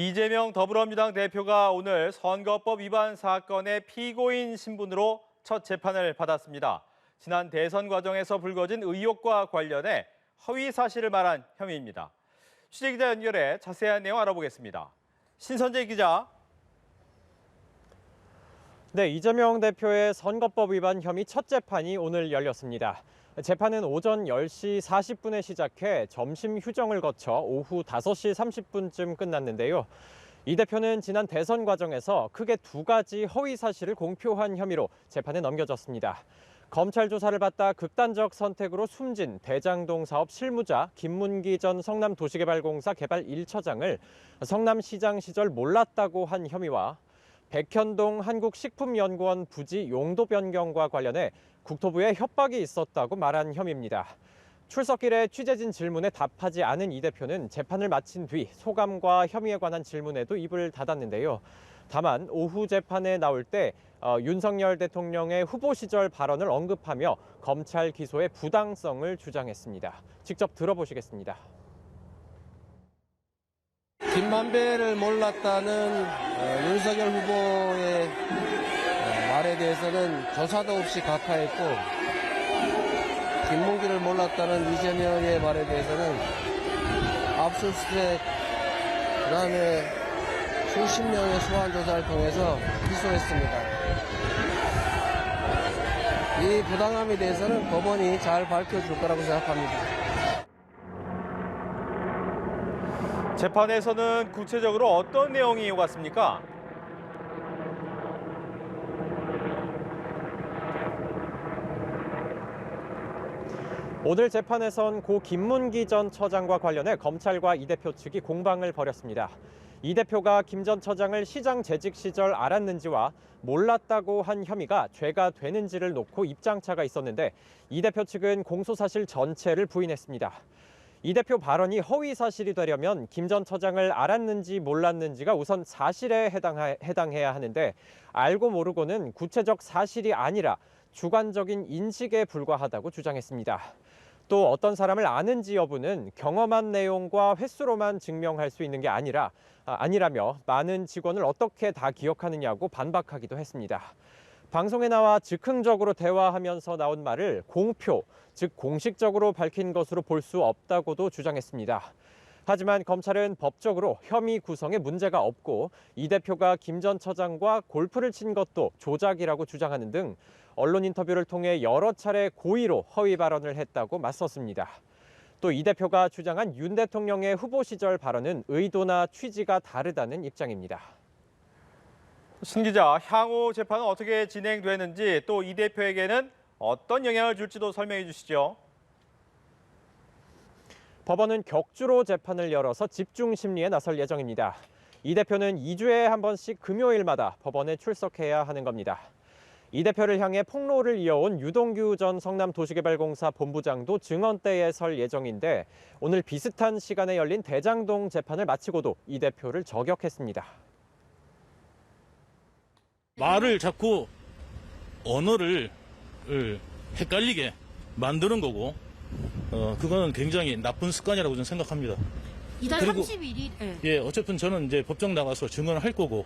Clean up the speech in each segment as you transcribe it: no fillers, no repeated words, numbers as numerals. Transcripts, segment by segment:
이재명 더불어민주당 대표가 오늘 선거법 위반 사건의 피고인 신분으로 첫 재판을 받았습니다. 지난 대선 과정에서 불거진 의혹과 관련해 허위 사실을 말한 혐의입니다. 취재기자 연결해 자세한 내용 알아보겠습니다. 신선재 기자. 네, 이재명 대표의 선거법 위반 혐의 첫 재판이 오늘 열렸습니다. 재판은 오전 10시 40분에 시작해 점심 휴정을 거쳐 오후 5시 30분쯤 끝났는데요. 이 대표는 지난 대선 과정에서 크게 두 가지 허위 사실을 공표한 혐의로 재판에 넘겨졌습니다. 검찰 조사를 받다 극단적 선택으로 숨진 대장동 사업 실무자 김문기 전 성남도시개발공사 개발 1처장을 성남시장 시절 몰랐다고 한 혐의와 백현동 한국식품연구원 부지 용도 변경과 관련해 국토부에 협박이 있었다고 말한 혐의입니다. 출석길에 취재진 질문에 답하지 않은 이 대표는 재판을 마친 뒤 소감과 혐의에 관한 질문에도 입을 닫았는데요. 다만 오후 재판에 나올 때 윤석열 대통령의 후보 시절 발언을 언급하며 검찰 기소의 부당성을 주장했습니다. 직접 들어보시겠습니다. 김만배를 몰랐다는 윤석열 후보의 말에 대해서는 조사도 없이 각하했고, 김문기를 몰랐다는 이재명의 말에 대해서는 압수수색, 그다음에 수십 명의 소환 조사를 통해서 기소했습니다. 이 부당함에 대해서는 법원이 잘 밝혀줄 거라고 생각합니다. 재판에서는 구체적으로 어떤 내용이 오갔습니까? 오늘 재판에선 고 김문기 전 처장과 관련해 검찰과 이 대표 측이 공방을 벌였습니다. 이 대표가 김 전 처장을 시장 재직 시절 알았는지와 몰랐다고 한 혐의가 죄가 되는지를 놓고 입장차가 있었는데 이 대표 측은 공소사실 전체를 부인했습니다. 이 대표 발언이 허위 사실이 되려면 김 전 처장을 알았는지 몰랐는지가 우선 사실에 해당해야 하는데 알고 모르고는 구체적 사실이 아니라 주관적인 인식에 불과하다고 주장했습니다. 또 어떤 사람을 아는지 여부는 경험한 내용과 횟수로만 증명할 수 있는 게 아니라며 많은 직원을 어떻게 다 기억하느냐고 반박하기도 했습니다. 방송에 나와 즉흥적으로 대화하면서 나온 말을 공표, 즉 공식적으로 밝힌 것으로 볼 수 없다고도 주장했습니다. 하지만 검찰은 법적으로 혐의 구성에 문제가 없고 이 대표가 김 전 처장과 골프를 친 것도 조작이라고 주장하는 등 언론 인터뷰를 통해 여러 차례 고의로 허위 발언을 했다고 맞섰습니다. 또 이 대표가 주장한 윤 대통령의 후보 시절 발언은 의도나 취지가 다르다는 입장입니다. 신 기자, 향후 재판은 어떻게 진행되는지 또 이 대표에게는 어떤 영향을 줄지도 설명해 주시죠. 법원은 격주로 재판을 열어서 집중 심리에 나설 예정입니다. 이 대표는 2주에 한 번씩 금요일마다 법원에 출석해야 하는 겁니다. 이 대표를 향해 폭로를 이어온 유동규 전 성남도시개발공사 본부장도 증언대에 설 예정인데 오늘 비슷한 시간에 열린 대장동 재판을 마치고도 이 대표를 저격했습니다. 말을 자꾸 언어를 헷갈리게 만드는 거고 그거는 굉장히 나쁜 습관이라고 저는 생각합니다. 이달 그리고 31일. 네. 예, 어쨌든 저는 이제 법정 나가서 증언을 할 거고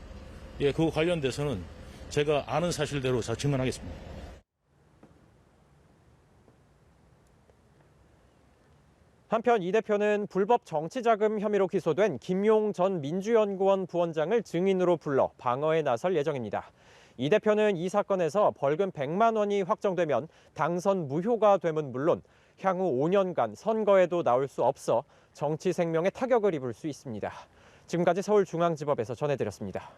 예, 그거 관련돼서는 제가 아는 사실대로 다 증언하겠습니다. 한편 이 대표는 불법 정치자금 혐의로 기소된 김용 전 민주연구원 부원장을 증인으로 불러 방어에 나설 예정입니다. 이 대표는 이 사건에서 벌금 100만 원이 확정되면 당선 무효가 되면 물론 향후 5년간 선거에도 나올 수 없어 정치 생명에 타격을 입을 수 있습니다. 지금까지 서울중앙지법에서 전해드렸습니다.